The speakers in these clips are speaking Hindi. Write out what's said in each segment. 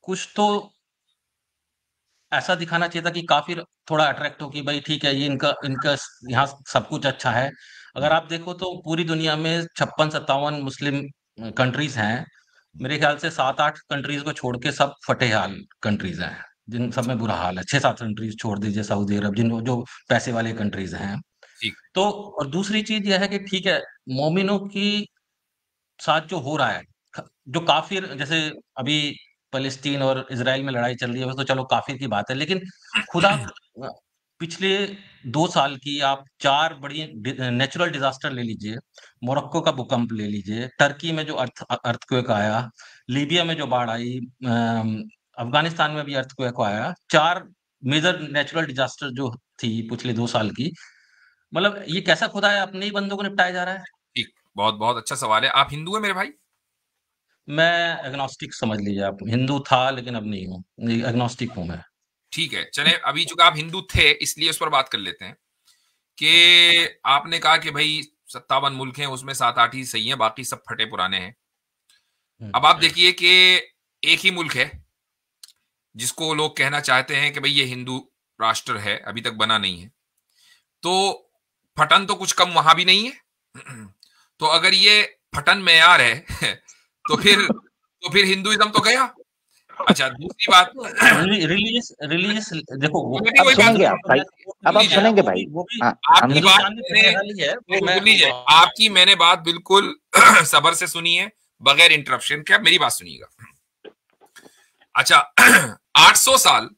कुछ तो ऐसा दिखाना चाहिए था कि काफिर थोड़ा अट्रैक्ट हो कि भाई ठीक है, ये इनका इनका यहाँ सब कुछ अच्छा है। हम्म, अगर आप देखो तो पूरी दुनिया में 56-57 मुस्लिम कंट्रीज हैं। हम्म, मेरे ख्याल से 7-8 कंट्रीज को छोड़ के सब फटेहाल कंट्रीज हैं, जिन सब में बुरा हाल है। 6-7 कंट्रीज छोड़ दीजिए, सऊदी अरब, जिन जो पैसे वाले कंट्रीज हैं। ठीक। तो और दूसरी चीज यह है कि ठीक है, मोमिनों की साथ जो हो रहा है, जो काफिर जैसे अभी फलस्तीन और इसराइल में लड़ाई चल रही है, वो तो चलो काफिर की बात है, लेकिन खुदा पिछले 2 साल की आप चार बड़ी नेचुरल डिजास्टर ले लीजिए। मोरक्को का भूकंप ले लीजिए, टर्की में जो अर्थक्वेक आया, लीबिया में जो बाढ़ आई, अफगानिस्तान में भी अर्थक्वेक आया। चार मेजर नेचुरल डिजास्टर जो थी पिछले 2 साल की, मतलब ये कैसा खुदा है, अपने ही बंदों को निपटाया जा रहा है। ठीक, बहुत बहुत अच्छा सवाल है। आप हिंदू है मेरे भाई? मैं एग्नोस्टिक समझ लीजिए आप, हिंदू था लेकिन अब नहीं हूँ, एग्नोस्टिक हूँ मैं। ठीक है, चले अभी चूंकि आप हिंदू थे इसलिए उस पर बात कर लेते हैं कि आपने कहा कि भाई 57 मुल्क हैं, उसमें 7-8 ही सही हैं, बाकी सब फटे पुराने हैं। हम्म, अब आप देखिए कि एक ही मुल्क है जिसको लोग कहना चाहते हैं कि भाई ये हिंदू राष्ट्र है, अभी तक बना नहीं है। तो फटन तो कुछ कम वहां भी नहीं है। तो अगर ये फटन मेयार है तो फिर हिंदुइज्म तो गया। अच्छा, दूसरी बात। रिलीजियस रिलीजियस देखो वो मैं भी अब वही बात सुनेंगे आप भाई, सुन अब आप लीजिए। सुनेंगे वो भाई। भी वो भी हाँ, हम आपकी बात हिंदुस्तान में मैंने बहरहाल ही है वो, सुन मैं लीजिए, आपकी मैंने बात बिल्कुल सबर से सुनी है, बगैर इंटरप्शन के। आप मेरी बात सुनिएगा। अच्छा, 800 साल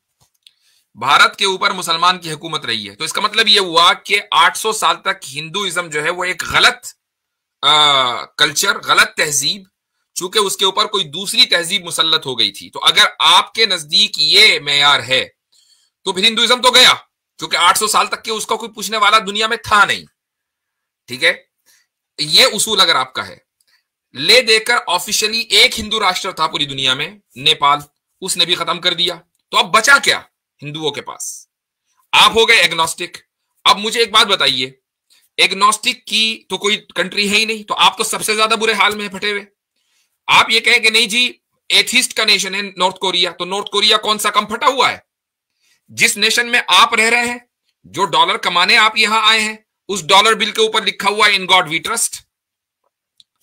भारत के ऊपर मुसलमान की हुकूमत रही है, तो इसका मतलब यह हुआ कि 800 साल तक हिंदुइज्म जो है वो एक गलत कल्चर, गलत तहजीब, चूंकि उसके ऊपर कोई दूसरी तहजीब मुसल्लत हो गई थी। तो अगर आपके नजदीक ये मेयार है तो फिर हिंदुइज्म तो गया, क्योंकि 800 साल तक के उसका कोई पूछने वाला दुनिया में था नहीं। ठीक है, ये उसूल अगर आपका है। ले देकर ऑफिशियली एक हिंदू राष्ट्र था पूरी दुनिया में, नेपाल, उसने भी खत्म कर दिया। तो अब बचा क्या हिंदुओं के पास? आप हो गए एग्नोस्टिक। अब मुझे एक बात बताइए, एग्नोस्टिक की तो कोई कंट्री है ही नहीं, तो आप तो सबसे ज्यादा बुरे हाल में है, फटे हुए। आप ये कहें कि नहीं जी एथिस्ट का नेशन है नॉर्थ कोरिया, तो नॉर्थ कोरिया कौन सा कम फटा हुआ है? जिस नेशन में आप रह रहे हैं, जो डॉलर कमाने आप यहां आए हैं, उस डॉलर बिल के ऊपर लिखा हुआ है इन गॉड वी ट्रस्ट।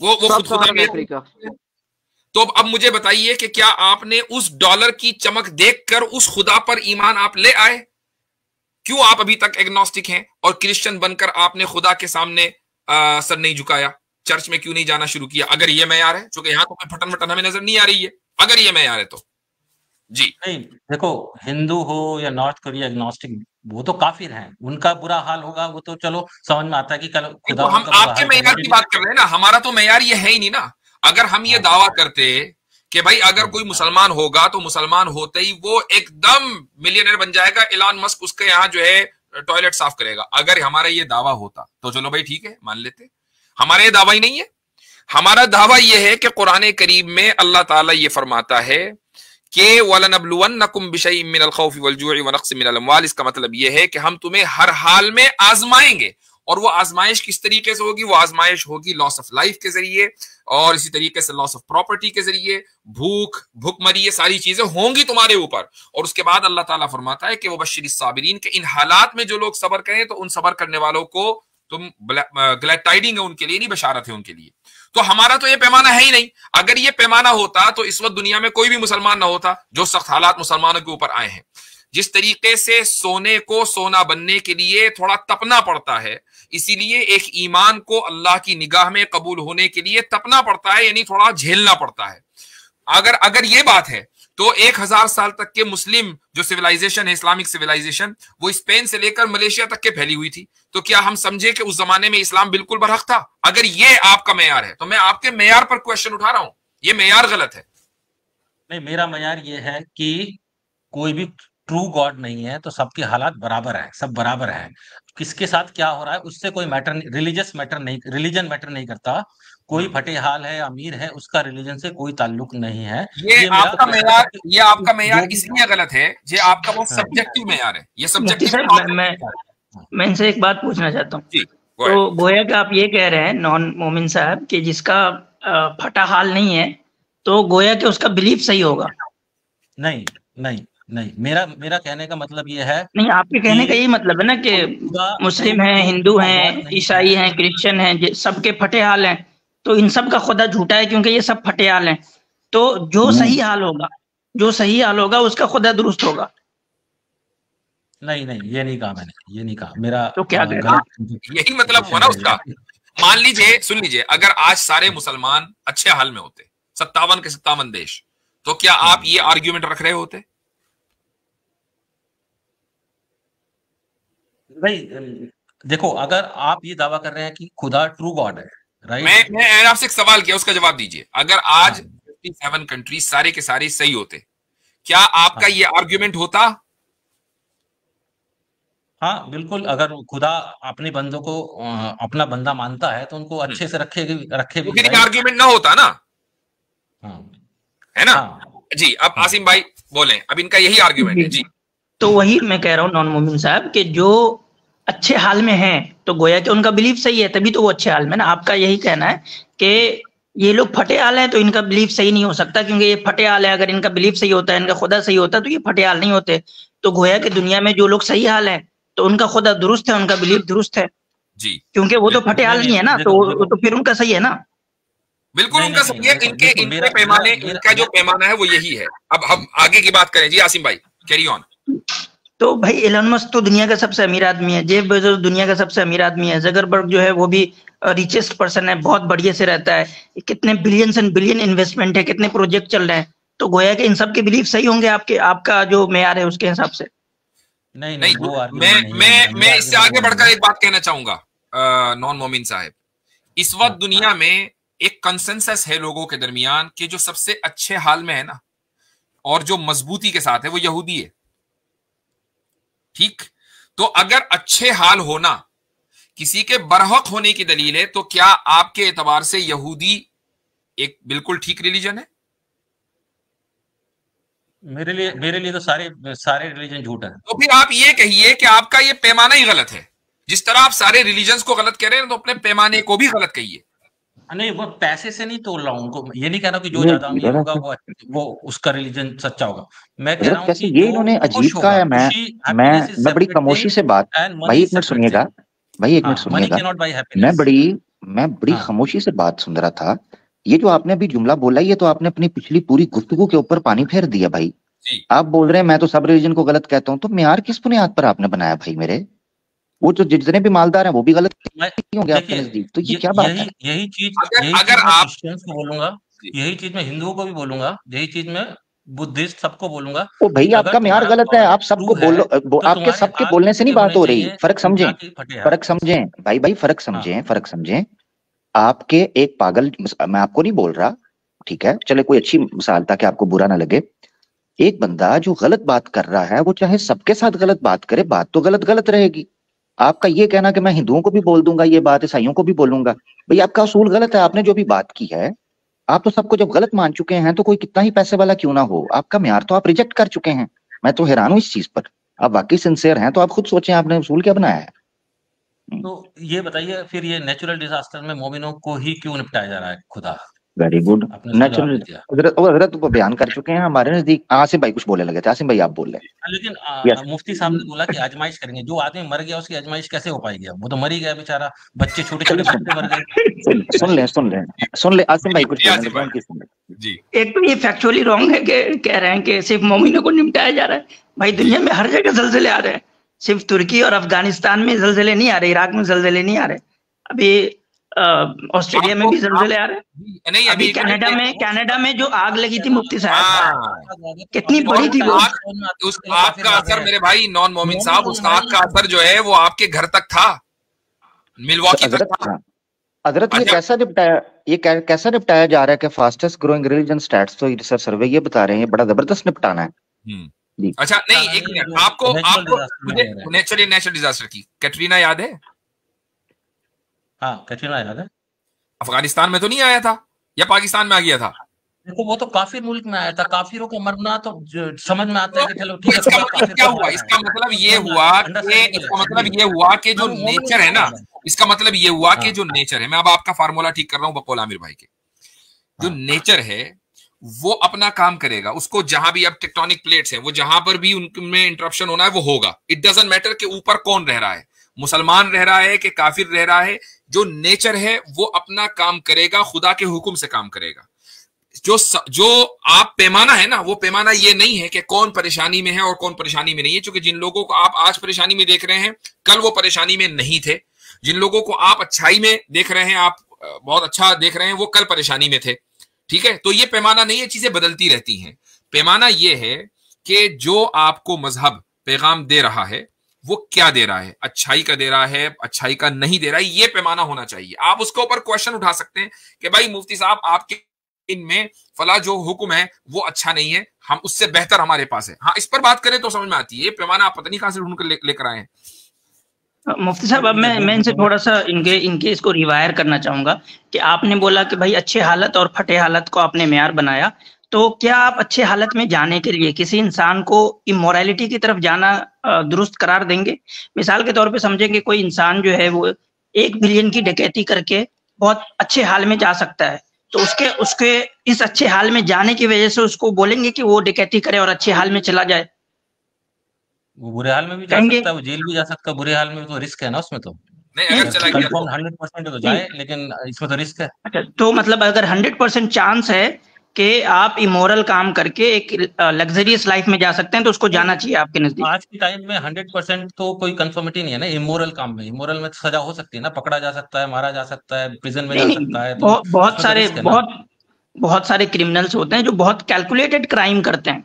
वो सब खुद खुदा सारा भी अफ्रीका। है। तो अब मुझे बताइए कि क्या आपने उस डॉलर की चमक देखकर उस खुदा पर ईमान आप ले आए? क्यों आप अभी तक एग्नोस्टिक हैं और क्रिश्चियन बनकर आपने खुदा के सामने सर नहीं झुकाया? चर्च में क्यों नहीं जाना शुरू किया? अगर ये मैयार है, क्योंकि यहां तो कोई फटन वटन हमें नजर नहीं आ रही है, अगर ये मैयार है तो। जी। नहीं, देखो, हिंदू हो या नॉर्थ कोरिया, एग्नोस्टिक, वो तो काफिर हैं, उनका बुरा हाल होगा, वो तो चलो समझ में आता है कि कल नहीं, खुदा तो हम उनका बुरा आपके हाल मैयार करेगा, की लेकिन बात कर रहे हैं ना, हमारा तो मैयार ये है ही नहीं ना। अगर हम ये हाँ, दावा करते कि भाई अगर हम्म, कोई मुसलमान होगा तो मुसलमान होते ही वो एकदम मिलियनर बन जाएगा, इलॉन मस्क उसके यहाँ जो है टॉयलेट साफ करेगा, अगर हमारा ये दावा होता तो चलो भाई ठीक है, मान लेते। हमारा ये दावा ही नहीं है। हमारा दावा यह है कि कुरान करीम में अल्लाह ताला ये फरमाता है कि वलनबलुवन्नकुम बिशैइन मिनल खौफि वल जुइ व नक्सिन मिनल अमवाल। इसका मतलब यह है कि हम तुम्हें हर हाल में आजमाएंगे। और वो आजमाइश किस तरीके से होगी? वो आजमाइश होगी लॉस ऑफ लाइफ के जरिए, और इसी तरीके से लॉस ऑफ प्रॉपर्टी के जरिए, भूख भुखमरी, ये सारी चीजें होंगी तुम्हारे ऊपर। और उसके बाद अल्लाह ताला फरमाता है कि वो बश्शिरिस साबिरीन, के इन हालात में जो लोग सबर करें तो उन सबर करने वालों को तुम ग्लैड टाइडिंग है उनके लिए, नहीं बशारत है उनके लिए। तो हमारा तो ये पैमाना है ही नहीं। अगर ये पैमाना होता तो इस वक्त दुनिया में कोई भी मुसलमान ना होता। जो सख्त हालात मुसलमानों के ऊपर आए हैं, जिस तरीके से सोने को सोना बनने के लिए थोड़ा तपना पड़ता है, इसीलिए एक ईमान को अल्लाह की निगाह में कबूल होने के लिए तपना पड़ता है, यानी थोड़ा झेलना पड़ता है। अगर अगर ये बात है तो 1000 साल तक के मुस्लिम जो सिविलाइजेशन है, इस्लामिक सिविलाइजेशन, वो स्पेन से लेकर मलेशिया तक के फैली हुई थी। तो क्या हम समझे कि उस जमाने में इस्लाम बिल्कुल बरहक था? अगर ये आपका मेयार है तो मैं आपके मेयार पर क्वेश्चन उठा रहा हूं, ये मेयार गलत है। नहीं, मेरा मयार ये है कि कोई भी ट्रू गॉड नहीं है, तो सबके हालात बराबर है, सब बराबर है। किसके साथ क्या हो रहा है उससे कोई मैटर नहीं, रिलीजन मैटर नहीं करता। कोई फटे हाल है, अमीर है, उसका रिलीजन से कोई ताल्लुक नहीं है। ये ये मेरा आपका कहना मेयार, है कि ये आपका मेयार जो भी इसलिए गलत है, ये आपका बहुत हाँ, सब्जेक्टिव मेयार है, ये मुफ्ती सब्जेक्टिव साहब, है। मैं इनसे एक बात पूछना चाहता हूँ। जी, go ahead। तो गोया कि आप ये कह रहे हैं नॉन मोमिन साहब कि जिसका फटा हाल नहीं है, तो गोया कि उसका बिलीफ सही होगा। नहीं, नहीं, नहीं, मेरा मेरा कहने का मतलब ये है नहीं, आपके कहने का कि यही मतलब है ना कि खुदा मुस्लिम हैं, खुदा हिंदू गॉड हैं, नहीं है। ईसाई हैं, क्रिश्चियन हैं, सबके फटे हाल हैं। तो इन सब का खुदा झूठा है क्योंकि ये सब फटे हाल हैं। तो जो सही हाल होगा, जो सही हाल होगा उसका खुदा दुरुस्त होगा। नहीं, नहीं, ये नहीं कहा मैंने, ये नहीं कहा। मेरा तो क्या कह रहे हैं? गलत यही मतलब हुआ इंटरप्रिटेशन ना रह उसका। गया। मान लीजिए, सुन लीजिए, अगर आज सारे मुसलमान अच्छे हाल में होते, 57 के 57 देश, तो क्या आप ये आर्ग्यूमेंट रख रहे होते? भाई देखो, अगर आप ये दावा कर रहे हैं कि खुदा ट्रू गॉड है, राइट? मैं आपसे एक सवाल किया, उसका जवाब दीजिए। अगर आज हाँ, 57 कंट्री सारे के सारे सही होते, क्या आपका हाँ, ये आर्ग्यूमेंट होता? हाँ, बिल्कुल। अगर खुदा अपने बंदों को अपना बंदा मानता है तो उनको हम्म, अच्छे से रखे तो भी, फिर ये राइट? आर्ग्यूमेंट ना होता ना, हाँ, है ना? हाँ, जी, अब हाँ, आसिम भाई बोले, अब इनका यही आर्ग्यूमेंट है जी। जी। तो वही मैं कह रहा हूँ नॉन मोमिन साहब कि जो अच्छे हाल में हैं तो गोया कि उनका बिलीफ सही है, तभी तो वो अच्छे हाल में ना। आपका यही कहना है कि ये लोग फटे हाल हैं तो इनका बिलीफ सही नहीं हो सकता क्योंकि ये फटे हाल है। अगर इनका बिलीफ सही होता है, इनका खुदा सही होता तो ये फटे हाल नहीं होते। तो गोया कि दुनिया में जो लोग सही हाल है तो उनका खुदा दुरुस्त है, उनका बिलीफ दुरुस्त है, जी, क्योंकि वो तो फटे नहीं, हाल नहीं, नहीं है ना। तो देखो, वो देखो, तो फिर उनका सही है ना। बिल्कुल नहीं, उनका नहीं, नहीं, सही है। देखो, इनके देखो, इनके मेरा मेरा पैमाने, मेरा इनका जो मैं पैमाना है वो यही है। अब हम आगे की बात करें जी। आसिम भाई कैरी ऑन। तो भाई एलन मस्क तो दुनिया का सबसे अमीर आदमी है, जेफ बेजोस दुनिया का सबसे अमीर आदमी है, जकरबर्ग जो है वो भी रिचेस्ट पर्सन है, बहुत बढ़िया से रहता है। कितने बिलियंस एंड बिलियन इन्वेस्टमेंट है, कितने प्रोजेक्ट चल रहे हैं। तो गोया कि इन सब के बिलीफ सही होंगे आपके, आपका जो मेयार है उसके हिसाब से। नहीं, नहीं, नहीं, वो मैं आर्गुमेंट नहीं है मैं मेरा। मैं मेरा इससे आर्गुमेंट आगे वो नहीं बढ़कर है। एक बात कहना चाहूंगा नॉन मोमिन साहब। इस वक्त हाँ, दुनिया में एक कंसेंसस है लोगों के दरमियान कि जो सबसे अच्छे हाल में है ना, और जो मजबूती के साथ है, वो यहूदी है। ठीक? तो अगर अच्छे हाल होना किसी के बरहक होने की दलील है, तो क्या आपके एतबार से यहूदी एक बिल्कुल ठीक रिलीजन है? मेरे लिए तो सारे सारे रिलीजन झूठ है। तो फिर आप ये कहिए कि आपका ये पैमाना ही गलत है। जिस तरह आप सारे रिलीजन्स को गलत कह रहे हैं, तो अपने पैमाने को भी गलत कहिए। नहीं, वो पैसे से नहीं तोल रहा हूँ उनको। ये नहीं कह रहा हूँ कि जो ये ज्यादा अमीर जरा होगा सा वो उसका रिलीजन सच्चा होगा। मैं कह रहा हजरत, हूँ कैसे कि ये जो इन्होंने अजीब खुश कहा होगा, है। खुशी, मैं हैप्पीनेस इज मैं बड़ी सेपरेट खामोशी थिंग से बात, एंड मनी भाई इज एक मिनट सेपरेट सुनिएगा, थिंग। भाई एक मिनट हाँ, मनी सुनिएगा। कैन नॉट बाय मैं हैप्पीनेस। बड़ी मैं बड़ी हाँ, खामोशी से बात सुन रहा था। ये जो आपने अभी जुमला बोला, ये तो आपने अपनी पिछली पूरी गुफ्तगू के ऊपर पानी फेर दिया भाई। जी, आप बोल रहे हैं मैं तो सब रिलीजन को गलत कहता हूँ, तो मेयार किस बुनियाद पर आपने बनाया भाई मेरे? वो जो जितने भी मालदार हैं वो भी गलत मैं ही होंगे आपके देखिए, नजदीक, तो ये ये क्या बात है? यही यही चीज अगर यही अगर चीज मैं आप क्रिश्चियंस को बोलूंगा, जी, यही चीज मैं हिंदुओं को भी बोलूंगा, यही चीज मैं बुद्धिस्ट सबको बोलूंगा ओ कि भाई, अगर आपका मेयार तुम्हारा गलत है, गॉड आप ट्रू सबको है बोलो, तो आपके तुम्हारे सबके हाल भी बोलने से नहीं फटे बात होने हो रही। चाहिए, फर्क ना समझें, कि फटे हाल। फर्क समझें भाई, भाई फर्क हाँ, समझें, फर्क समझें। आपके एक पागल, मैं आपको नहीं बोल रहा, ठीक है, चले कोई अच्छी मिसाल ताकि आपको बुरा ना लगे। एक बंदा जो गलत बात कर रहा है, वो चाहे सबके साथ गलत बात करे, बात तो गलत गलत रहेगी। आपका ये कहना कि मैं हिंदुओं को भी बोल दूंगा ये बात, ईसाइयों को भी बोलूंगा, भाई आपका असूल गलत है। आपने जो भी बात की है, आप तो सबको जब गलत मान चुके हैं, तो कोई कितना ही पैसे वाला क्यों ना हो, आपका म्यार तो आप रिजेक्ट कर चुके हैं। मैं तो हैरान हूं इस चीज पर। आप वाकई सिंसियर हैं तो आप खुद सोचें आपने असूल क्या बनाया है। तो ये बताइए फिर ये नेचुरल डिजास्टर में मोमिनों को ही क्यों निपटाया जा रहा है खुदा? Very good. आपने उसका जवाब नेचुरल, नहीं दिया। हजरत वो बयान कर चुके हैं हमारे नजदीक। आसिम भाई कुछ बोले लगे थे, आसिम भाई आप बोल रहे लेकिन हैं। यस, मुफ्ती साहब ने बोला कि आजमाइश करेंगे। जो आदमी मर गया उसकी आजमाइश कैसे हो पाएगी? अब वो तो मर ही गया बेचारा। बच्चे, छोटे छोटे चलिए बच्चे मर गए। सुन ले आसिम भाई कुछ जी, बोलने आसिम लगे, भाई उनकी सुन ले। जी, एक तो ये फैक्चुअली रॉन्ग है कि कह रहे हैं कि सिर्फ मोमिनों को निपटाया जा रहा है। भाई जी, दुनिया में हर जगह जलजले आ रहे हैं। सिर्फ तुर्की और अफगानिस्तान में जलजले नहीं आ रहे, इराक में जलजले नहीं आ रहे। अभी ऑस्ट्रेलिया में आपको भी आप जलजले आ रहे हैं। नहीं, अभी अभी एक मिनट। कनाडा में जो आग लगी थी मुफ्ती साहब, हाँ, कितनी और बड़ी उस थी वो। आग, उस आग का असर मेरे भाई नॉन मोमिन साहब, उस आग का असर जो है वो आपके घर तक था, मिलवॉकी तक हजरत, था। हाँ हजरत, ये अच्छा, कैसा निपटाया, ये कैसा निपटाया जा रहा है कि फास्टेस्ट ग्रोइंग रिलीजन स्टैट्स, तो रिसर्च सर्वे ये बता रहे हैं, बड़ा जबरदस्त निपटाना है जी। अच्छा, नहीं एक मिनट, आपको नेचुरल आपको डिजास्टर में मुझे हो रहा है। नेचुरल डिजास्टर की कैटरीना याद है? हाँ, कैटरीना याद है। अफगानिस्तान में तो नहीं आया था, या पाकिस्तान में आ गया था? देखो, वो तो काफिर मुल्क में आया था। काफिरों को मरना तो समझ में आता तो है कि चलो ठीक है, इसका खुदा मतलब काफिर क्या को हुआ? मार रहा है, इसका मतलब ये समझ में हुआ आता है, कि अंडरस्टैंडेबल है, इसका मतलब एग्री। ये हुआ कि जो हाँ, वो मोमिन नेचर है को ना, मार रहा है। इसका मतलब ये हुआ कि हाँ, जो नेचर है, मैं अब आपका फार्मूला ठीक कर रहा हूं बकौल आमिर भाई के, जो हाँ, नेचर है वो अपना काम करेगा, उसको जहां भी अब टेक्टोनिक प्लेट्स हैं, वो जहां पर भी उनमें इंटरप्शन होना है वो होगा। इट डजंट मैटर कि ऊपर कौन रह रहा है, मुसलमान रह रहा है कि काफिर रह रहा है, जो नेचर है वो अपना काम करेगा, खुदा के हुक्म से काम करेगा। जो आप पैमाना है ना, वो पैमाना ये नहीं है कि कौन परेशानी में है और कौन परेशानी में नहीं है, क्योंकि जिन लोगों को आप आज परेशानी में देख रहे हैं कल वो परेशानी में नहीं थे, जिन लोगों को आप अच्छाई में देख रहे हैं, आप बहुत अच्छा देख रहे हैं, वो कल परेशानी में थे। ठीक है, तो ये पैमाना नहीं है, चीजें बदलती रहती हैं। पैमाना ये है कि जो आपको मजहब पैगाम दे रहा है वो क्या दे रहा है, अच्छाई का दे रहा है, अच्छाई का नहीं दे रहा है, ये पैमाना होना चाहिए। आप उसके ऊपर क्वेश्चन उठा सकते हैं कि भाई मुफ्ती साहब आपके इनमें फला जो हुक्म है वो अच्छा नहीं है, हम उससे बेहतर हमारे पास है। हाँ, इस पर बात करें तो समझ में आती है। ये पैमाना आप पता नहीं कहां से ढूंढ कर लेकर आए हैं। मुफ्ती साहब, अब मैं इनसे थोड़ा सा इनके इसको रिवायर करना चाहूंगा कि आपने बोला कि भाई अच्छे हालत और फटे हालत को आपने मेयार बनाया, तो क्या आप अच्छे हालत में जाने के लिए किसी इंसान को इमोरलिटी की तरफ जाना दुरुस्त करार देंगे? मिसाल के तौर पे समझेंगे कोई इंसान जो है वो 1 बिलियन की डकैती करके बहुत अच्छे हाल में जा सकता है, तो उसके इस अच्छे हाल में जाने की वजह से उसको बोलेंगे कि वो डकैती करे और अच्छे हाल में चला जाए? वो बुरे हाल में भी जा सकता है, वो जेल भी जा सकता है, बुरे हाल में तो रिस्क है ना उसमें। तो नहीं, अगर चला गया तो 100% तो जाए, लेकिन इसमें तो रिस्क है। अच्छा, तो मतलब अगर 100% चांस है कि आप इमोरल काम करके एक लग्जरियस लाइफ में जा सकते हैं तो उसको जाना चाहिए आपके नजदीक? आज के टाइम में 100% तो कोई कंफर्मिटी नहीं है ना इमोरल काम में। इमोरल में सजा हो सकती है ना, पकड़ा जा सकता है, मारा जा सकता है, प्रिजन में जा सकता है, तो बहुत सारे क्रिमिनल्स होते हैं जो बहुत कैलकुलेटेड क्राइम करते हैं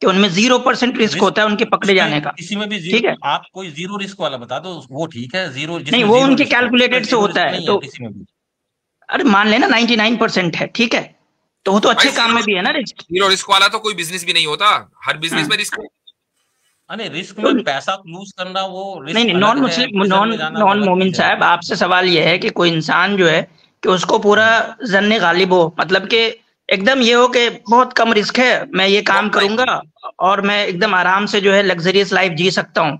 कि उनमें 0% रिस्क होता है उनके पकड़े जाने का। किसी में भी ठीक है, आप कोई 0 रिस्क वाला बता दो, वो ठीक है। 0 नहीं, वो उनके कैलकुलेटेड से होता है, तो किसी में भी। अरे मान लेना 99% है, ठीक है, तो वो तो अच्छे काम में भी है ना रिस्क। 0 रिस्क वाला तो कोई बिजनेस भी नहीं होता, हर बिजनेस में रिस्क है। अरे रिस्क में पैसा लूज करना वो रिस्क नहीं, नॉन मोमिन साहब, आपसे सवाल यह है कि कोई इंसान जो है कि उसको पूरा जन्ने गालिब हो, मतलब कि एकदम ये हो कि बहुत कम रिस्क है, मैं ये काम करूंगा और मैं एकदम आराम से जो है लग्जरियस लाइफ जी सकता हूँ,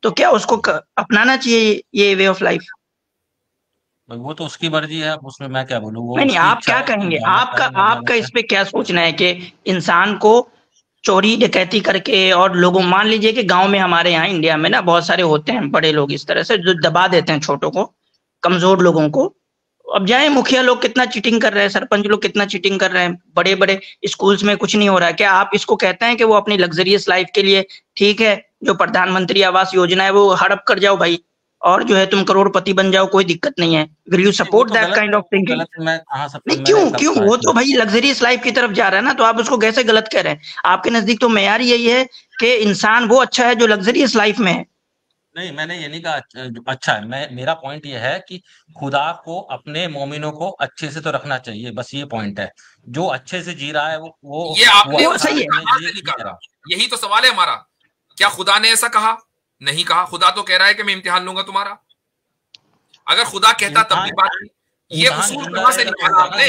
तो क्या उसको अपनाना चाहिए ये वे ऑफ लाइफ? वो तो उसकी मर्जी है, उसमें मैं क्या बोलूं। वो नहीं, आप क्या कहेंगे? आपका इस पे क्या सोचना है कि इंसान को चोरी डकैती करके, और लोगों, मान लीजिए कि गांव में हमारे यहाँ इंडिया में ना बहुत सारे होते हैं बड़े लोग इस तरह से जो दबा देते हैं छोटों को, कमजोर लोगों को। अब जाए मुखिया लोग कितना चीटिंग कर रहे हैं, सरपंच लोग कितना चीटिंग कर रहे हैं, बड़े बड़े स्कूल्स में कुछ नहीं हो रहा है। क्या आप इसको कहते हैं कि वो अपनी लग्जरियस लाइफ के लिए ठीक है, जो प्रधानमंत्री आवास योजना है वो हड़प कर जाओ भाई, और जो है तुम करोड़पति बन जाओ, कोई दिक्कत नहीं है? Will you support that kind of thinking? नहीं, क्यों? वो तो भाई लग्जरियस लाइफ की तरफ जा रहा है ना, तो आप उसको कैसे गलत कह रहे हैं? आपके नजदीक तो मेयार यही है कि इंसान वो अच्छा है जो लग्जरियस लाइफ में है। नहीं, मैंने ये नहीं कहा अच्छा है। मेरा पॉइंट ये है कि खुदा को अपने मोमिनों को अच्छे से तो रखना चाहिए, बस ये पॉइंट है। जो अच्छे से जी रहा है वो ये आपने वो सही है निकाला। यही तो सवाल है हमारा, क्या खुदा ने ऐसा कहा? नहीं कहा। खुदा तो कह रहा है कि मैं इम्तिहान लूंगा तुम्हारा। अगर खुदा कहता तब भी बात नहीं। ये उसूल कहां से निकाला आपने?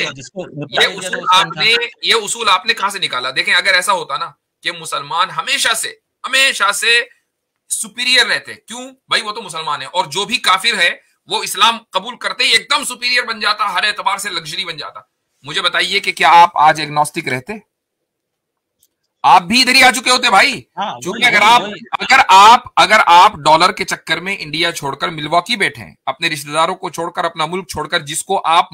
ये उसूल आपने कहां से निकाला? देखें, अगर ऐसा होता ना कि मुसलमान हमेशा से सुपीरियर रहते, क्यों भाई? वो तो मुसलमान है, और जो भी काफिर है वो इस्लाम कबूल करते ही एकदम सुपीरियर बन जाता, हर एतबार से लग्जरी बन जाता। मुझे बताइए कि क्या आप आज एग्नोस्टिक रहते? आप भी इधर ही आ चुके होते भाई। क्योंकि अगर आप डॉलर के चक्कर में इंडिया छोड़कर मिल्वॉकी बैठे हैं, अपने रिश्तेदारों को छोड़कर, अपना मुल्क छोड़कर, जिसको आप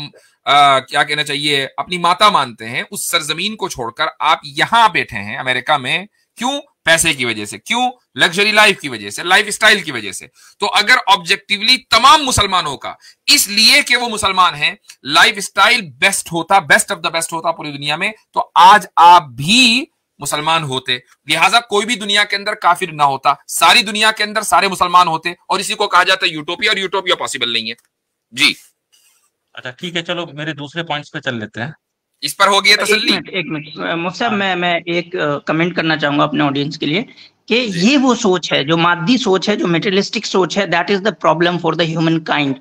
क्या कहना चाहिए अपनी माता मानते हैं, उस सरजमीन को छोड़कर आप यहां बैठे हैं अमेरिका में, क्यों? पैसे की वजह से। क्यों? लग्जरी लाइफ की वजह से, लाइफ स्टाइल की वजह से। तो अगर ऑब्जेक्टिवली तमाम मुसलमानों का इसलिए कि वो मुसलमान हैं लाइफ स्टाइल बेस्ट होता, बेस्ट ऑफ द बेस्ट होता पूरी दुनिया में, तो आज आप भी मुसलमान होते। लिहाजा कोई भी दुनिया के अंदर काफिर ना होता, सारी दुनिया के अंदर सारे मुसलमान होते, और इसी को कहा जाता है यूटोपिया, और यूटोपिया पॉसिबल नहीं है जी। अच्छा ठीक है, चलो मेरे दूसरे पॉइंट्स पे चल लेते हैं। इस पर हो गया तसल्ली? एक मिनट मुफ्ती साहब, मैं एक कमेंट करना चाहूंगा अपने ऑडियंस के लिए कि ये वो सोच है, जो मादी सोच है, जो मेटेरियलिस्टिक सोच है, that is the problem for the human kind.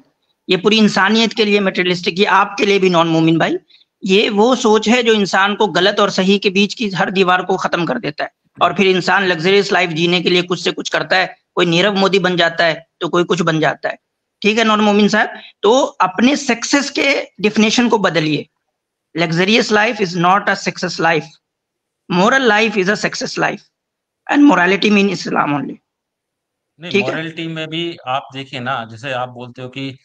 ये पूरी इंसानियत के लिए मेटेरियलिस्टिक, ये आपके लिए भी नॉन मोमिन भाई, ये वो सोच है जो इंसान को गलत और सही के बीच की हर दीवार को खत्म कर देता है, और फिर इंसान लग्जरियस लाइफ जीने के लिए कुछ से कुछ करता है। कोई नीरव मोदी बन जाता है तो कोई कुछ बन जाता है। ठीक है नॉन मोमिन साहब, तो अपने सक्सेस के डिफिनेशन को बदलिए। Luxurious life is not a success life. Moral life is a success life. And morality mean Islam only. नहीं, ठीक है? मॉरलिटी में भी आप देखिए ना, जैसे आप बोलते हो कि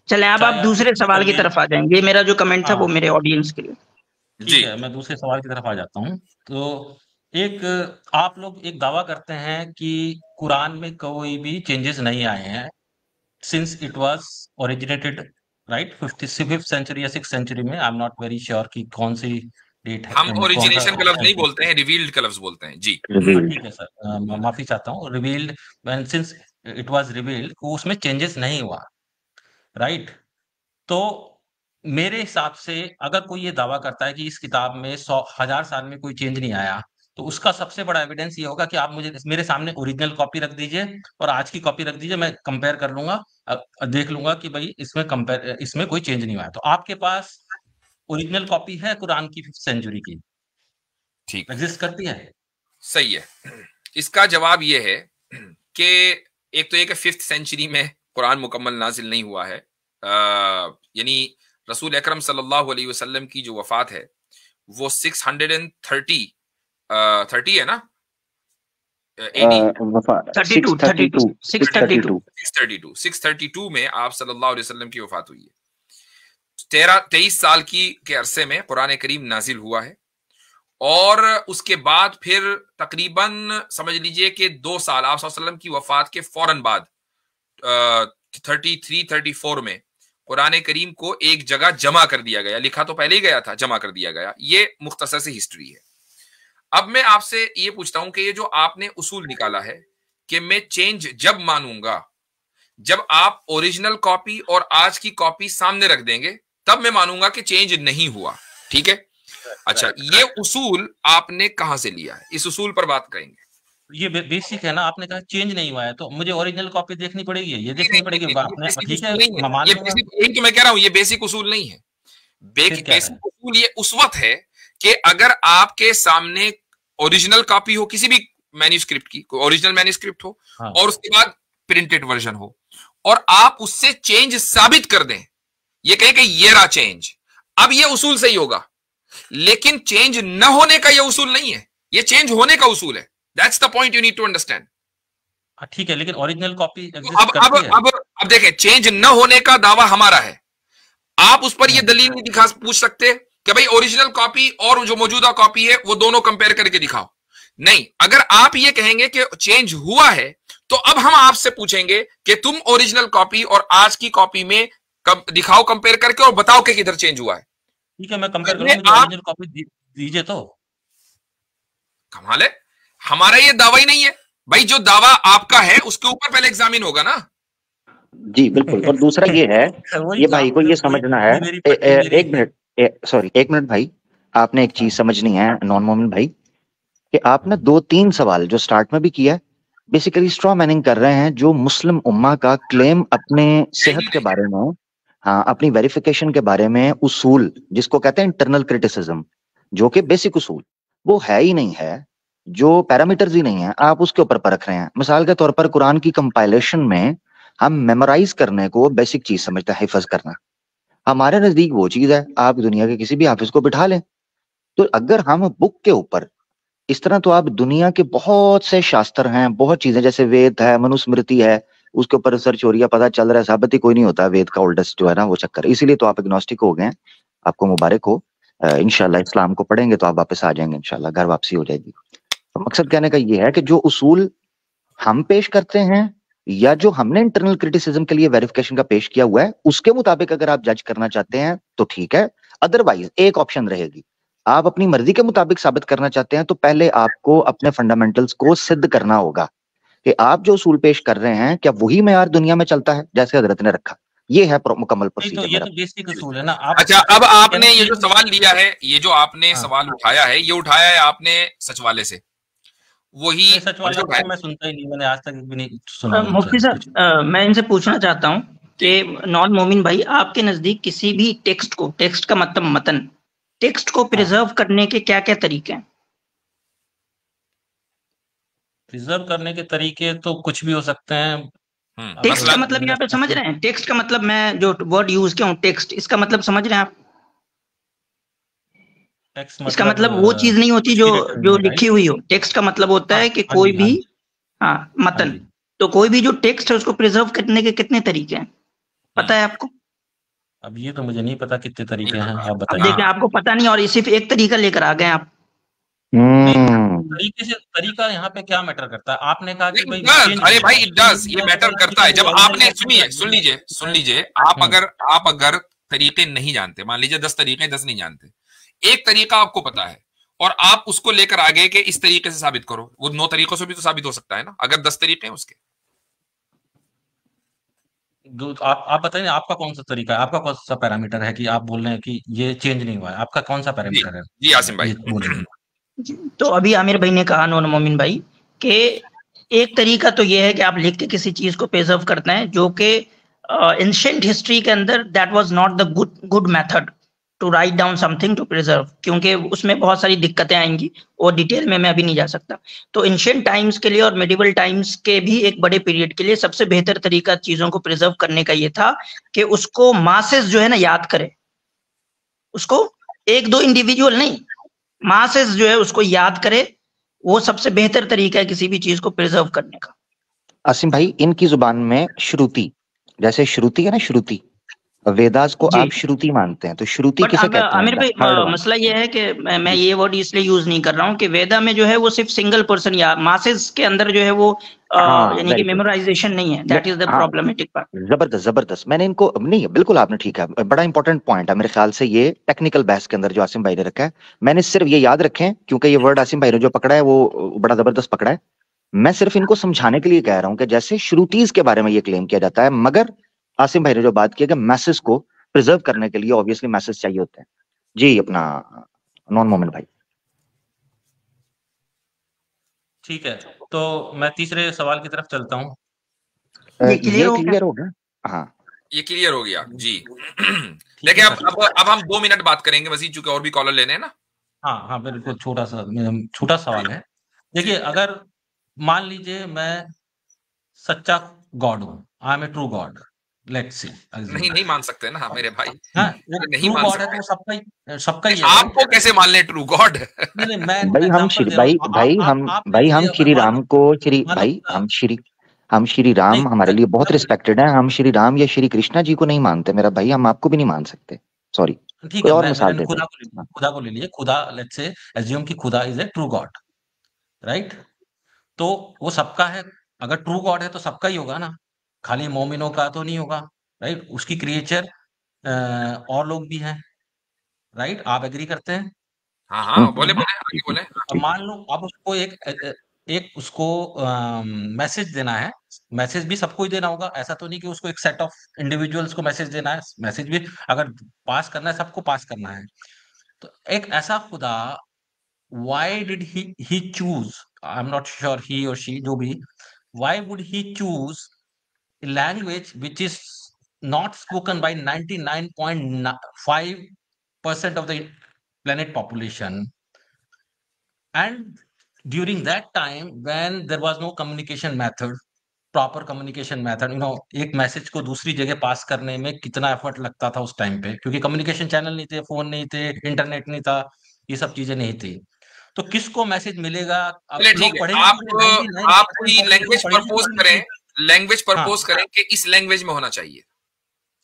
चले अब आप चाहे आप दूसरे कुछ भी सवाल की करिए। तरफ आ जाएंगे। ये मेरा जो कमेंट था वो हाँ, मेरे ऑडियंस के लिए। ठीक जी है, मैं दूसरे सवाल की तरफ आ जाता हूँ। तो एक आप लोग एक दावा करते हैं कि कुरान में कोई भी चेंजेस नहीं आए हैं since it was originated, right, 5th century या 6th सेंचुरी में। I am not very sure कि कौन सी डेट है, हम कौन सा ओरिजिनेशन का लफ्ज नहीं सेंचुरी। बोलते हैं, रिवील्ड का लफ्ज बोलते हैं। जी हाँ, रिवील्ड। ठीक है सर, माफी चाहता हूँ। Revealed, when since it was revealed, उसमें चेंजेस नहीं हुआ, राइट। तो मेरे हिसाब से अगर कोई ये दावा करता है कि इस किताब में 100,000 साल में कोई चेंज नहीं आया, तो उसका सबसे बड़ा एविडेंस ये होगा कि आप मुझे मेरे सामने ओरिजिनल कॉपी रख दीजिए और आज की कॉपी रख दीजिए, मैं कंपेयर कर लूंगा, देख लूंगा कि भाई इसमें कोई चेंज नहीं हुआ है। तो आपके पास ओरिजिनल कॉपी है कुरान की 5th सेंचुरी की, ठीक, एग्जिस्ट करती है? सही है। इसका जवाब ये है कि एक तो ये कि 5th सेंचुरी में कुरान मुकम्मल नाजिल नहीं हुआ है, यानी रसूल अकरम सल्लल्लाहु अलैहि वसल्लम की जो वफात है वो 630 30 है ना, 632 में आप सल्लल्लाहु अलैहि वसल्लम की वफात हुई है। 23 साल के अरसे में कुरान करीम नाजिल हुआ है, और उसके बाद फिर तकरीबन समझ लीजिए कि 2 साल आप वसल्लम की वफात के फौरन बाद 33-34 में कुरान करीम को एक जगह जमा कर दिया गया। लिखा तो पहले ही गया था, जमा कर दिया गया। ये मुख्तसर सी हिस्ट्री है। अब मैं आपसे ये पूछता हूं कि ये जो आपने उसूल निकाला है कि मैं चेंज जब मानूंगा जब आप ओरिजिनल कॉपी और आज की कॉपी सामने रख देंगे, तब मैं मानूंगा कि चेंज नहीं हुआ। ठीक है, अच्छा, ये उसूल आपने कहां से लिया है? इस उसूल पर बात करेंगे। ये बेसिक है ना, आपने कहा चेंज नहीं हुआ है तो मुझे ओरिजिनल कॉपी देखनी पड़ेगी, ये देखनी पड़ेगी। आपने ठीक है, मैं मान लूंगा। यही तो मैं कह रहा हूं, ये बेसिक उसूल नहीं है। बेसिक उसूल ये उस वक्त है कि अगर आपके सामने ओरिजिनल कॉपी हो किसी भी मैन्यूस्क्रिप्ट की, ओरिजिनल मैन्यूस्क्रिप्ट हो, हाँ। और उसके बाद प्रिंटेड वर्जन हो, और आप उससे चेंज साबित कर दें, ये कहें कि ये रहा चेंज, अब ये उसूल सही होगा। लेकिन चेंज न होने का ये उसूल नहीं है, ये चेंज होने का उसूल है। That's the point you need to understand. ठीक है, लेकिन ओरिजिनल कॉपी अब देखें, चेंज न होने का दावा हमारा है, आप उस पर ये दलील नहीं दिखा पूछ सकते कि भाई ओरिजिनल कॉपी और जो मौजूदा कॉपी है वो दोनों कंपेयर करके दिखाओ। नहीं, अगर आप ये कहेंगे कि चेंज हुआ है, तो अब हम आपसे पूछेंगे कि तुम ओरिजिनल कॉपी और आज की कॉपी में दिखाओ कंपेयर करके, और बताओ कि किधर चेंज हुआ है। ठीक है, मैं कंपेयर करूंगा, मुझे ओरिजिनल कॉपी दीजिए। तो कमाल है, हमारा ये दावा ही नहीं है भाई। जो दावा आपका है उसके ऊपर पहले एग्जामिन होगा ना। जी बिल्कुल। और दूसरा ये है, ये भाई को ये समझना है, एक मिनट, सॉरी, एक मिनट भाई, आपने एक चीज समझनी है नॉन मोमिन भाई, कि आपने 2-3 सवाल जो स्टार्ट में भी किया, बेसिकली स्ट्रॉ मैनिंग कर रहे हैं जो मुस्लिम उम्मा का क्लेम अपने सेहत के बारे में, हाँ, अपनी वेरिफिकेशन के बारे में उसूल, जिसको कहते हैं इंटरनल क्रिटिसिज्म, जो कि बेसिक उसूल वो है ही नहीं है, जो पैरामीटर्स ही नहीं है, आप उसके ऊपर परख रहे हैं। मिसाल के तौर पर कुरान की कंपाइलेशन में हम मेमोराइज करने को बेसिक चीज समझते हैं, हिफज करना। हमारे नजदीक वो चीज है, आप दुनिया के किसी भी हाफिज को बिठा लें। तो अगर हम बुक के ऊपर इस तरह, तो आप दुनिया के बहुत से शास्त्र हैं, बहुत चीजें, जैसे वेद है, मनुस्मृति है, उसके ऊपर रिसर्च हो रही है, पता चल रहा है साबित ही कोई नहीं होता वेद का ओल्डेस्ट जो है ना वो चक्कर। इसीलिए तो आप एग्नोस्टिक हो गए, आपको मुबारक हो। इंशाल्लाह इस्लाम को पढ़ेंगे तो आप वापस आ जाएंगे, इंशाल्लाह घर वापसी हो जाएगी। तो मकसद कहने का ये है कि जो उसूल हम पेश करते हैं या जो हमने इंटरनल क्रिटिसिज्म के लिए वेरिफिकेशन का पेश किया हुआ है, उसके मुताबिक अगर आप जज करना चाहते हैं तो ठीक है। अदरवाइज एक ऑप्शन रहेगी, आप अपनी मर्जी के मुताबिक साबित करना चाहते हैं तो पहले आपको अपने फंडामेंटल्स को सिद्ध करना होगा कि आप जो उसूल पेश कर रहे हैं क्या वही मेयार दुनिया में चलता है जैसे हजरत ने रखा। ये है मुकम्मल प्रोसीजर। ये तो बेसिक उसूल है ना। अच्छा, अब आपने ये जो सवाल लिया है, ये जो आपने सवाल उठाया है, ये उठाया है आपने सचवाले से, वही सचवाले को मैं सुनता ही नहीं, मैंने आज तक भी नहीं सुना। मुफ्ती साहब, मैं इनसे पूछना चाहता हूँ कि नॉन मोमिन भाई, आपके नजदीक किसी भी टेक्स्ट को, टेक्स्ट का मतलब मतन, टेक्स्ट को प्रिजर्व करने के क्या क्या तरीके हैं? प्रिजर्व करने के तरीके तो कुछ भी हो सकते हैं। टेक्स्ट का मतलब यहाँ पे समझ रहे हैं? टेक्स्ट का मतलब, मैं जो वर्ड यूज किया हूँ टेक्स्ट, इसका मतलब समझ रहे हैं आप? टेक्स्ट इसका मतलब वो चीज नहीं होती जो जो लिखी हुई हो। टेक्स्ट का मतलब होता है कि कोई भी, हाँ मतन, तो कोई भी जो टेक्स्ट है उसको प्रिजर्व करने के कितने तरीके हैं, पता है आपको? अब ये तो मुझे नहीं पता कितने तरीके हैं, आप अब बताइए। देखें, आपको पता नहीं और सिर्फ एक तरीका लेकर आ गए आप। तरीके से, तरीका यहाँ पे क्या मैटर करता है? आपने कहा कि भाई अरे भाई इट डज, ये मैटर करता है। जब आपने, सुनिए सुन लीजिए, आप अगर तरीके नहीं जानते, मान लीजिए 10 तरीके 10 नहीं जानते, एक तरीका आपको पता है और आप उसको लेकर आ गए कि इस तरीके से साबित करो, वो 9 तरीकों से भी तो साबित हो सकता है ना, अगर 10 तरीके हैं उसके। आप बताइए आपका कौन सा तरीका है, आपका कौन सा पैरामीटर है कि आप बोल रहे हैं कि ये चेंज नहीं हुआ है? आपका कौन सा पैरामीटर है? जी आसिम भाई। तो अभी आमिर भाई ने कहा, नूर मोमिन भाई, कि एक तरीका तो ये है कि आप लिख के किसी चीज को प्रिजर्व करते हैं, जो कि एंशिएंट हिस्ट्री के अंदर that was not the good method to write down something to preserve, क्योंकि उसमें बहुत सारी दिक्कतें आएंगी और डिटेल में मैं अभी नहीं जा सकता। तो एंशिएंट टाइम्स के लिए और मेडिवल टाइम्स के भी एक बड़े पीरियड के लिए सबसे बेहतर तरीका चीजों को प्रिजर्व करने का ये था कि उसको मासेस जो है ना याद करे, उसको एक दो इंडिविजुअल नहीं, मासेस जो है उसको याद करे। वो सबसे बेहतर तरीका है किसी भी चीज को प्रिजर्व करने का। आसिम भाई, इनकी जुबान में श्रुति, जैसे श्रुति है ना, श्रुति, वेदास को आप श्रुति मानते हैं, तो श्रुति किसे कहते हैं? आमिर भाई, मसला ये है कि मैं ये वर्ड इसलिए यूज नहीं कर रहा हूँ कि वेदा में जो है वो सिर्फ सिंगल पर्सन या मासेस के अंदर जो है वो यानी कि मेमोराइजेशन नहीं है। That is the problematic part. जबरदस्त। मैंने इनको नहीं, बिल्कुल आपने ठीक है, बड़ा इंपॉर्टेंट पॉइंट है मेरे ख्याल से ये टेक्निकल बहस के अंदर जो आसिम भाई ने रखा है। मैंने सिर्फ ये याद रखे, क्योंकि ये वर्ड आसिम भाई ने जो पकड़ा है वो बड़ा जबरदस्त पकड़ा है। मैं सिर्फ इनको समझाने के लिए कह रहा हूं कि जैसे श्रुतिज के बारे में ये क्लेम किया जाता है, मगर आसिम भाई ने जो बात की कि मैसेज को प्रिजर्व करने के लिए ऑब्वियसली मैसेज चाहिए होते हैं। जी अपना नॉन मोमेंट भाई। ठीक है, तो मैं तीसरे सवाल की तरफ चलता हूँ। ये क्लियर हो गया? हाँ, ये क्लियर हो गया जी। देखिए अब हम 2 मिनट बात करेंगे मजीद, चूंकि और भी कॉलर लेने हैं ना। हाँ बिल्कुल, छोटा सवाल है। देखिए, अगर मान लीजिए मैं सच्चा गॉड हूँ, I am a true God, let's see. नहीं मान सकते ना मेरे भाई। हाँ, वो ट्रू गॉड है तो सबका ही है। आपको कैसे मान ले ट्रू गॉड? नहीं, मैं भाई हम श्री राम को हम श्री राम हमारे लिए बहुत रिस्पेक्टेड है। हम श्री राम या श्री कृष्णा जी को नहीं मानते मेरा भाई, हम आपको भी नहीं मान सकते, सॉरी। ठीक है, और मिसाल दे, खुदा को ले लिए। खुदा, लेट्स से एज्यूम कि खुदा is a true God, right? तो वो सबका है। अगर ट्रू गॉड है तो सबका ही होगा ना, खाली मोमिनों का तो नहीं होगा, राइट? उसकी क्रिएचर और लोग भी हैं, राइट? आप एग्री करते हैं? हाँ बोले आगे बोले। अब मान लो अब उसको एक उसको मैसेज देना है। मैसेज भी सबको ही देना होगा, ऐसा तो नहीं कि उसको एक सेट ऑफ इंडिविजुअल्स को मैसेज देना है। मैसेज भी अगर पास करना है, सबको पास करना है। तो एक ऐसा खुदा, why did he choose, I'm not sure he or she, जो भी, why would he choose a language which is not spoken by 99.5% of the planet population, and during that time when there was no communication method, proper communication method, एक मैसेज को दूसरी जगह पास करने में कितना एफर्ट लगता था उस टाइम पे, क्योंकि कम्युनिकेशन चैनल नहीं थे, फोन नहीं थे, इंटरनेट नहीं था, ये सब चीजें नहीं थी। तो किसको मैसेज मिलेगा? ठीक है, आप कोई लैंग्वेज प्रपोज करें कि इस लैंग्वेज में होना चाहिए।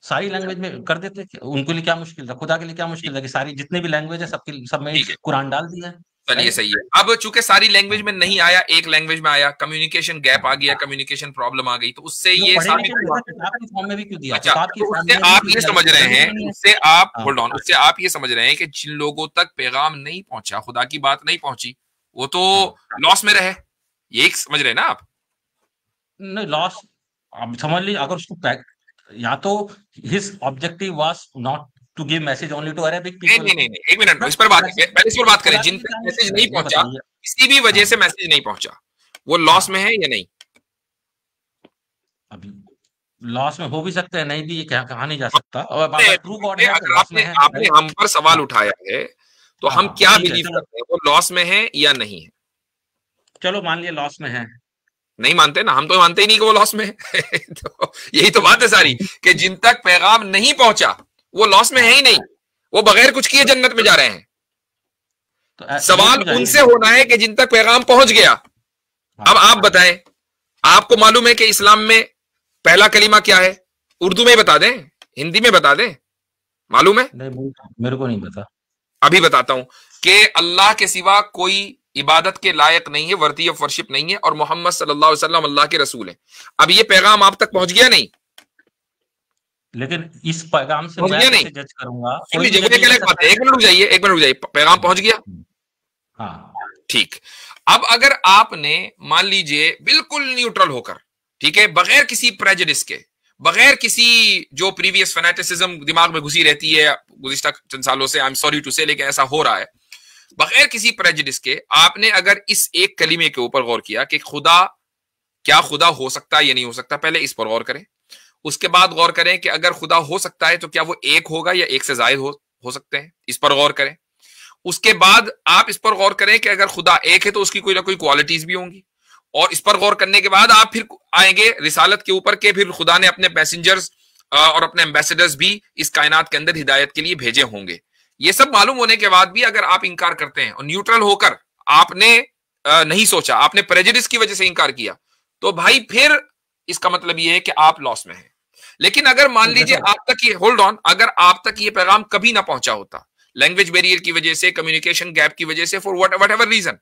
सारी लैंग्वेज में कर देते, उनके लिए क्या मुश्किल था? खुदा के लिए क्या मुश्किल है कि सारी जितने भी लैंग्वेज है सब में कुरान डाल दिया है। चलिए सही है। अब चूंकि सारी लैंग्वेज में नहीं आया, एक लैंग्वेज में आया, कम्युनिकेशन गैप आ गया, कम्युनिकेशन प्रॉब्लम आ गई, तो उससे ये साबित हुआ। अच्छा, उससे आप ये समझ रहे हैं, उससे आप होल्ड ऑन, उससे आप ये समझ रहे हैं कि जिन लोगों तक पैगाम नहीं पहुंचा, खुदा की बात नहीं पहुंची, वो तो लॉस में रहे, ये समझ रहे हैं ना आप? नहीं, लॉस आप समझ लीजिए। अगर उसको या तो his objective was not to give message only to Arabic people. नहीं, एक मिनट, इस पर बात करें। जिन तक मैसेज नहीं पहुंचा, किसी भी वजह से मैसेज नहीं पहुंचा, वो लॉस में है या नहीं? अभी लॉस में हो भी सकते हैं, नहीं भी, ये कहा नहीं जा सकता। ट्रू गॉड है, आपने हम पर सवाल उठाया है, तो हम क्या बिलीव करते हैं, वो लॉस में है या नहीं है? चलो मान लिया लॉस में है। नहीं मानते ना, हम तो मानते ही नहीं कि वो लॉस में है। तो यही तो बात है सारी, कि जिन तक पैगाम नहीं पहुंचा वो लॉस में है ही नहीं, वो बगैर कुछ किए जन्नत में जा रहे हैं। तो सवाल हो उनसे होना है कि जिन तक पैगाम पहुंच गया। अब आप बताएं, आपको मालूम है कि इस्लाम में पहला कलीमा क्या है? उर्दू में बता दें, हिंदी में बता दें, मालूम है? नहीं, मेरे को नहीं पता। अभी बताता हूं कि अल्लाह के सिवा कोई इबादत के लायक नहीं है, वर्दी ऑफ वर्शिप नहीं है, और मोहम्मद सल्लल्लाहु अलैहि वसल्लम अल्लाह के रसूल है। अब ये पैगाम आप तक पहुंच गया नहीं? लेकिन इस पैगाम से पहुंच मैं गया कैसे नहीं? जज करूंगा? सुन लीजिए, एक बात है, एक मिनट रुक जाइए, एक मिनट रुक जाइए। पैगाम पहुंच गया? हाँ, ठीक। अब अगर आपने मान लीजिए बिल्कुल न्यूट्रल होकर, ठीक है, बगैर किसी प्रेजुडिस के, बगैर किसी जो प्रीवियस फैनेटिसिज्म दिमाग में घुसी रहती है गुज़िश्ता चंद सालों से, आई एम सॉरी टू से, लेकिन ऐसा हो रहा है, बगैर किसी प्रेजुडिस के आपने अगर इस एक कलीमे के ऊपर गौर किया कि खुदा, क्या खुदा हो सकता है या नहीं हो सकता, पहले इस पर गौर करें। उसके बाद गौर करें कि अगर खुदा हो सकता है तो क्या वो एक होगा या एक से ज्यादा हो सकते हैं, इस पर गौर करें। उसके बाद आप इस पर गौर करें कि अगर खुदा एक है तो उसकी कोई ना कोई क्वालिटीज भी होंगी, और इस पर गौर करने के बाद आप फिर आएंगे रिसालत के ऊपर के फिर खुदा ने अपने पैसेंजर्स और अपने एम्बेसडर्स भी इस कायनात के अंदर हिदायत के लिए भेजे होंगे। ये सब मालूम होने के बाद भी अगर आप इंकार करते हैं और न्यूट्रल होकर आपने नहीं सोचा, आपने प्रेजुडिस की वजह से इंकार किया, तो भाई फिर इसका मतलब ये है कि आप लॉस में हैं। लेकिन अगर मान लीजिए आप तक ये, होल्ड ऑन, अगर आप तक ये पैगाम कभी ना पहुंचा होता, लैंग्वेज बैरियर की वजह से, कम्युनिकेशन गैप की वजह से, फॉर वट एवर रीजन,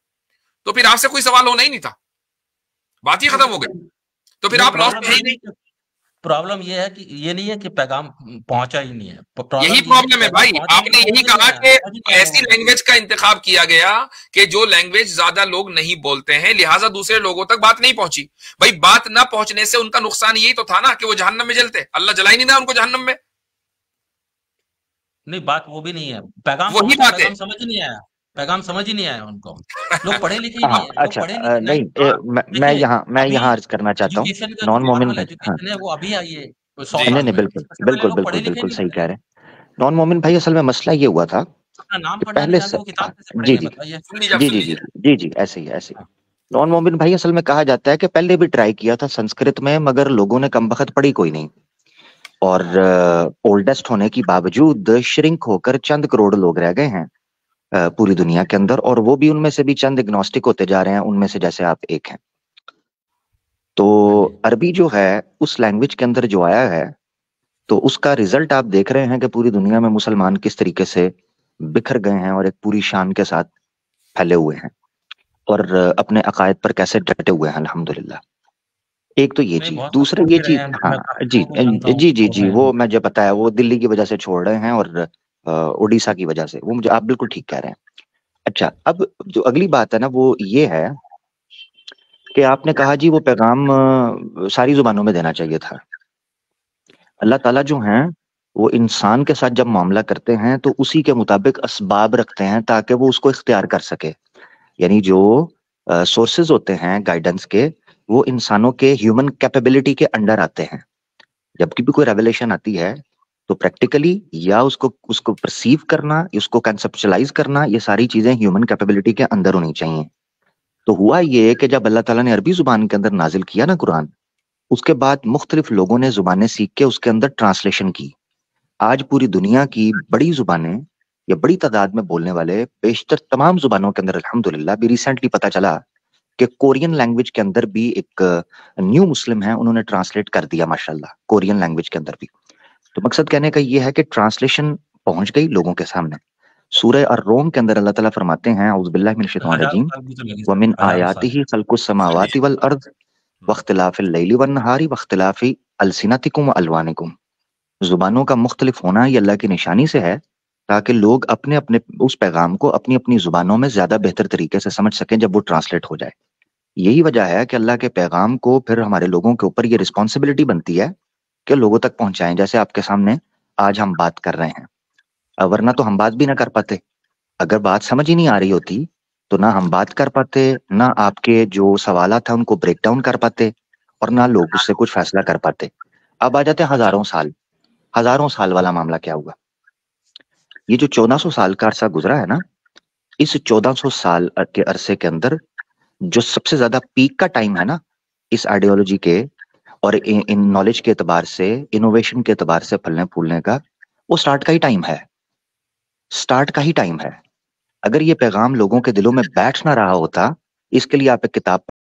तो फिर आपसे कोई सवाल होना ही नहीं था, बात ही खत्म हो गई। तो फिर आप लॉस में ही नहीं। प्रॉब्लम ये है कि ये नहीं है कि पैगाम पहुंचा ही नहीं है, यही प्रॉब्लम है भाई। आपने यही कहा कि ऐसी लैंग्वेज का इंतखाब किया गया कि जो लैंग्वेज ज्यादा लोग नहीं बोलते हैं, लिहाजा दूसरे लोगों तक बात नहीं पहुंची। भाई बात ना पहुंचने से उनका नुकसान यही तो था ना कि वो जहन्नम में जलते, अल्लाह जला ही नहीं ना उनको जहन्नम में। नहीं, बात वो भी नहीं है, पैगाम वही बात है, समझ ही नहीं आया, पैगाम समझ ही नहीं आया उनको। लोग पढ़े लिखे ही नहीं है, अच्छा, नहीं, मैं यहाँ अर्ज करना चाहता हूँ, एजुकेशन का नॉन मोमिन भाई, एजुकेशन है वो अभी आई है 100 नहीं साल नहीं, में। बिल्कुल इससे पहले बिल्कुल लोग बिल्कुल पढ़े लिखे बिल्कुल नहीं सही थे। कह रहे हैं नॉन मोमिन भाई। असल में मसला ये हुआ था अपना नाम कि पढ़ना पहले नहीं आता, वो किताब कैसे जी पढ़ेंगे जी बताइए? जी जी जी जी, ऐसे ही नॉन मोमिन भाई, असल में कहा जाता है कि पहले भी ट्राई किया था संस्कृत में, मगर लोगों ने कम बखत पढ़ी कोई नहीं, और ओल्डेस्ट होने की बावजूद श्रिंक होकर चंद करोड़ लोग रह गए हैं पूरी दुनिया के अंदर, और वो भी उनमें से भी चंद इग्नोस्टिक होते जा रहे हैं, उनमें से जैसे आप एक हैं। तो अरबी जो है उस लैंग्वेज के अंदर जो आया है, तो उसका रिजल्ट आप देख रहे हैं कि पूरी दुनिया में मुसलमान किस तरीके से बिखर गए हैं और एक पूरी शान के साथ फैले हुए हैं, और अपने अकायद पर कैसे डटे हुए हैं अल्हम्दुलिल्लाह। एक तो ये चीज, दूसरा ये चीज, हाँ जी जी जी जी, वो मैं जो बताया वो दिल्ली की वजह से छोड़ रहे हैं और उड़ीसा की वजह से, वो मुझे आप बिल्कुल ठीक कह रहे हैं। अच्छा, अब जो अगली बात है ना वो ये है कि आपने कहा जी वो पैगाम सारी जुबानों में देना चाहिए था। अल्लाह ताला जो हैं वो इंसान के साथ जब मामला करते हैं तो उसी के मुताबिक असबाब रखते हैं ताकि वो उसको इख्तियार कर सके। यानी जो सोर्सेज होते हैं गाइडेंस के, वो इंसानों के ह्यूमन कैपेबिलिटी के अंडर आते हैं। जबकि भी कोई रेवलेशन आती है तो प्रैक्टिकली या उसको परसीव करना, उसको कंसेप्चुअलाइज करना, ये सारी चीजें ह्यूमन कैपेबिलिटी के अंदर होनी चाहिए। तो हुआ ये कि जब अल्लाह ताला ने अरबी जुबान के अंदर नाजिल किया ना कुरान, उसके बाद मुख्तलिफ लोगों ने जुबानें सीख के उसके अंदर ट्रांसलेशन की। आज पूरी दुनिया की बड़ी जुबानें या बड़ी तादाद में बोलने वाले बेशतर तमाम जुबानों के अंदर अल्हम्दुलिल्लाह, भी रिसेंटली पता चला कि कोरियन लैंग्वेज के अंदर भी एक न्यू मुस्लिम है, उन्होंने ट्रांसलेट कर दिया माशाल्लाह कोरियन लैंग्वेज के अंदर भी। तो मकसद कहने का ये है कि ट्रांसलेशन पहुंच गई लोगों के सामने। सूरह अर्रोम के अंदर अल्लाह ताला फरमाते हैं, औज़ु बिल्लाहि मिनश शैतानिर रजीम, व मिन आयातिही खल्कुस समावाति वल अर्द वख्तिलाफिल लैली वन नहारी वख्तिलाफि अलसिनतिकुम व अलवानिकुम। जुबानों का मुख्तलिफ होना ये अल्लाह की निशानी से है ताकि लोग अपने अपने उस पैगाम को अपनी अपनी जुबानों में ज्यादा बेहतर तरीके से समझ सकें जब वो ट्रांसलेट हो जाए। यही वजह है कि अल्लाह के पैगाम को फिर हमारे लोगों के ऊपर ये रिस्पॉन्सिबिलिटी बनती है कि लोगों तक पहुंचाएं। जैसे आपके सामने आज हम बात कर रहे हैं, वरना तो हम बात भी ना कर पाते। अगर बात समझ ही नहीं आ रही होती तो ना हम बात कर पाते, ना आपके जो सवाल था उनको ब्रेक डाउन कर पाते, और ना लोग उससे कुछ फैसला कर पाते। अब आ जाते हैं हजारों साल वाला मामला क्या हुआ। ये जो 1400 साल का अरसा गुजरा है ना, इस 1400 साल के अरसे के अंदर जो सबसे ज्यादा पीक का टाइम है ना इस आइडियोलॉजी के और इन नॉलेज के एतबार से, इनोवेशन के एतबार से फलने फूलने का, वो स्टार्ट का ही टाइम है। अगर ये पैगाम लोगों के दिलों में बैठ ना रहा होता, इसके लिए आप एक किताब